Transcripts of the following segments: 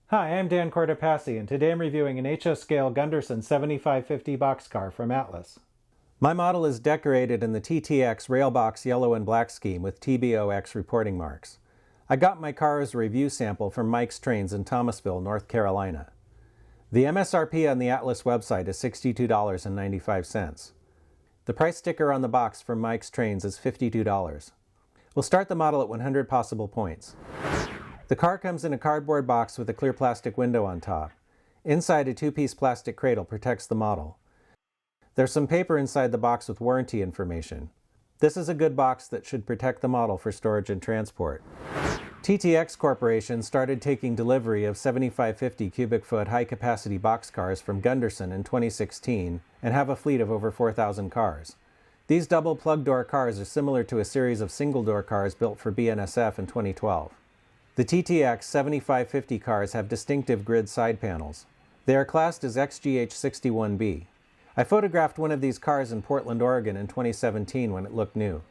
Hi, I'm Dan Cortopassi, and today I'm reviewing an HS scale Gunderson 7550 boxcar from Atlas. My model is decorated in the TTX Railbox yellow and black scheme with TBOX reporting marks. I got my car as a review sample from Mike's Trains in Thomasville, North Carolina. The MSRP on the Atlas website is $62.95. The price sticker on the box from Mike's Trains is $52. We'll start the model at 100 possible points. The car comes in a cardboard box with a clear plastic window on top. Inside, a two-piece plastic cradle protects the model. There's some paper inside the box with warranty information. This is a good box that should protect the model for storage and transport. TTX Corporation started taking delivery of 7550 cubic foot high-capacity boxcars from Gunderson in 2016 and have a fleet of over 4,000 cars. These double plug-door cars are similar to a series of single-door cars built for BNSF in 2012. The TTX 7550 cars have distinctive grid side panels. They are classed as XGH61B. I photographed one of these cars in Portland, Oregon in 2017 when it looked new.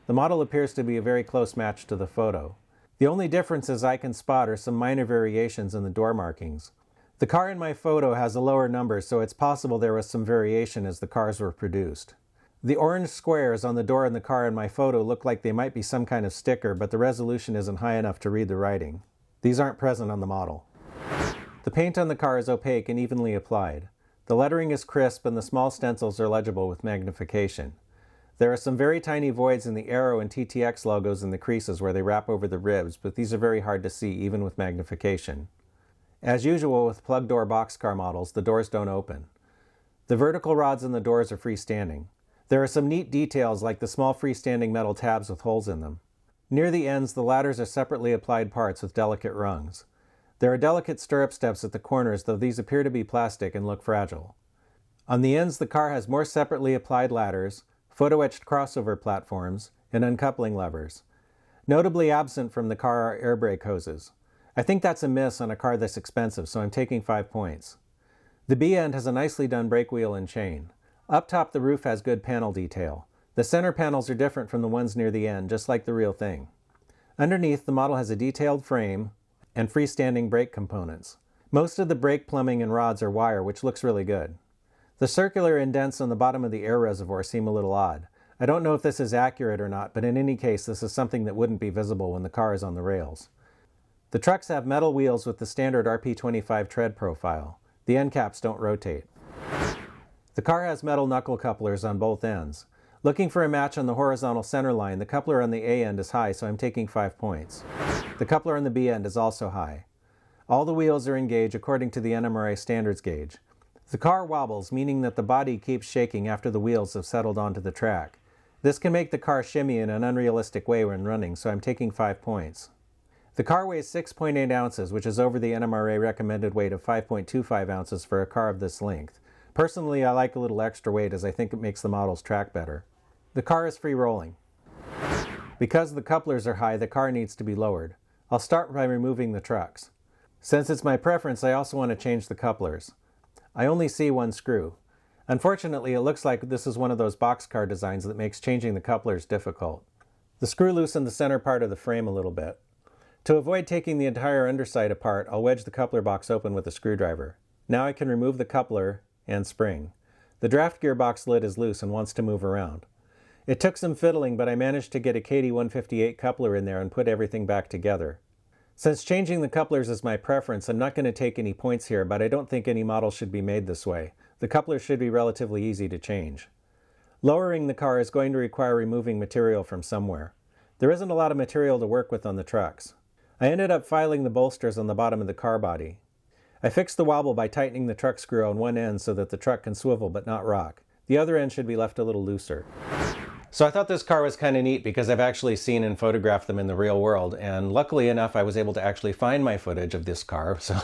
The model appears to be a very close match to the photo. The only differences I can spot are some minor variations in the door markings. The car in my photo has a lower number, so it's possible there was some variation as the cars were produced. The orange squares on the door in the car in my photo look like they might be some kind of sticker, but the resolution isn't high enough to read the writing. These aren't present on the model. The paint on the car is opaque and evenly applied. The lettering is crisp and the small stencils are legible with magnification. There are some very tiny voids in the Aero and TTX logos in the creases where they wrap over the ribs, but these are very hard to see even with magnification. As usual with plug-door boxcar models, the doors don't open. The vertical rods in the doors are freestanding. There are some neat details like the small freestanding metal tabs with holes in them. Near the ends, the ladders are separately applied parts with delicate rungs. There are delicate stirrup steps at the corners, though these appear to be plastic and look fragile. On the ends, the car has more separately applied ladders, photo-etched crossover platforms, and uncoupling levers. Notably absent from the car are air brake hoses. I think that's a miss on a car this expensive, so I'm taking 5 points. The B-end has a nicely done brake wheel and chain. Up top, the roof has good panel detail. The center panels are different from the ones near the end, just like the real thing. Underneath, the model has a detailed frame and freestanding brake components. Most of the brake plumbing and rods are wire, which looks really good. The circular indents on the bottom of the air reservoir seem a little odd. I don't know if this is accurate or not, but in any case, this is something that wouldn't be visible when the car is on the rails. The trucks have metal wheels with the standard RP25 tread profile. The end caps don't rotate. The car has metal knuckle couplers on both ends. Looking for a match on the horizontal center line, the coupler on the A end is high, so I'm taking 5 points. The coupler on the B end is also high. All the wheels are in gauge according to the NMRA standards gauge. The car wobbles, meaning that the body keeps shaking after the wheels have settled onto the track. This can make the car shimmy in an unrealistic way when running, so I'm taking 5 points. The car weighs 6.8 ounces, which is over the NMRA recommended weight of 5.25 ounces for a car of this length. Personally, I like a little extra weight as I think it makes the models track better. The car is free rolling. Because the couplers are high, the car needs to be lowered. I'll start by removing the trucks. Since it's my preference, I also want to change the couplers. I only see one screw. Unfortunately, it looks like this is one of those boxcar designs that makes changing the couplers difficult. The screw loosened the center part of the frame a little bit. To avoid taking the entire underside apart, I'll wedge the coupler box open with a screwdriver. Now I can remove the coupler and spring. The draft gearbox lid is loose and wants to move around. It took some fiddling, but I managed to get a KD158 coupler in there and put everything back together. Since changing the couplers is my preference, I'm not going to take any points here, but I don't think any model should be made this way. The couplers should be relatively easy to change. Lowering the car is going to require removing material from somewhere. There isn't a lot of material to work with on the trucks. I ended up filing the bolsters on the bottom of the car body. I fixed the wobble by tightening the truck screw on one end so that the truck can swivel but not rock. The other end should be left a little looser. So I thought this car was kind of neat because I've actually seen and photographed them in the real world, and luckily enough I was able to actually find my footage of this car, so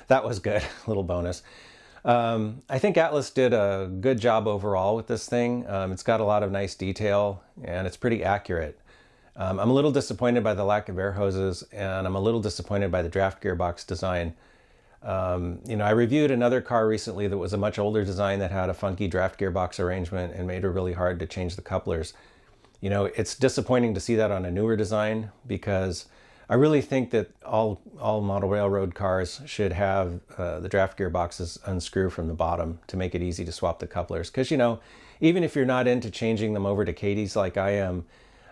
that was good, little bonus. I think Atlas did a good job overall with this thing. It's got a lot of nice detail and it's pretty accurate. I'm a little disappointed by the lack of air hoses, and I'm a little disappointed by the draft gearbox design. I reviewed another car recently that was a much older design that had a funky draft gearbox arrangement and made it really hard to change the couplers. It's disappointing to see that on a newer design because I really think that all model railroad cars should have the draft gearboxes unscrew from the bottom to make it easy to swap the couplers. Because, you know, even if you're not into changing them over to Katie's like I am,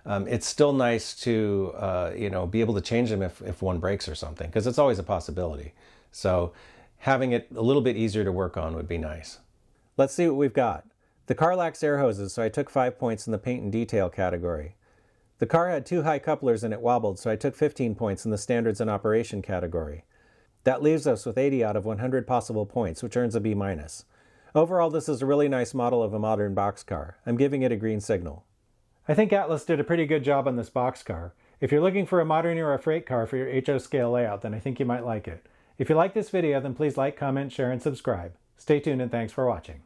it's still nice to, you know, be able to change them if one breaks or something, because it's always a possibility. So having it a little bit easier to work on would be nice. Let's see what we've got. The car lacks air hoses, so I took 5 points in the paint and detail category. The car had 2 high couplers and it wobbled, so I took 15 points in the standards and operation category. That leaves us with 80 out of 100 possible points, which earns a B-. Overall, this is a really nice model of a modern boxcar. I'm giving it a green signal. I think Atlas did a pretty good job on this boxcar. If you're looking for a modern era freight car for your HO scale layout, then I think you might like it. If you like this video, then please like, comment, share, and subscribe. Stay tuned and thanks for watching.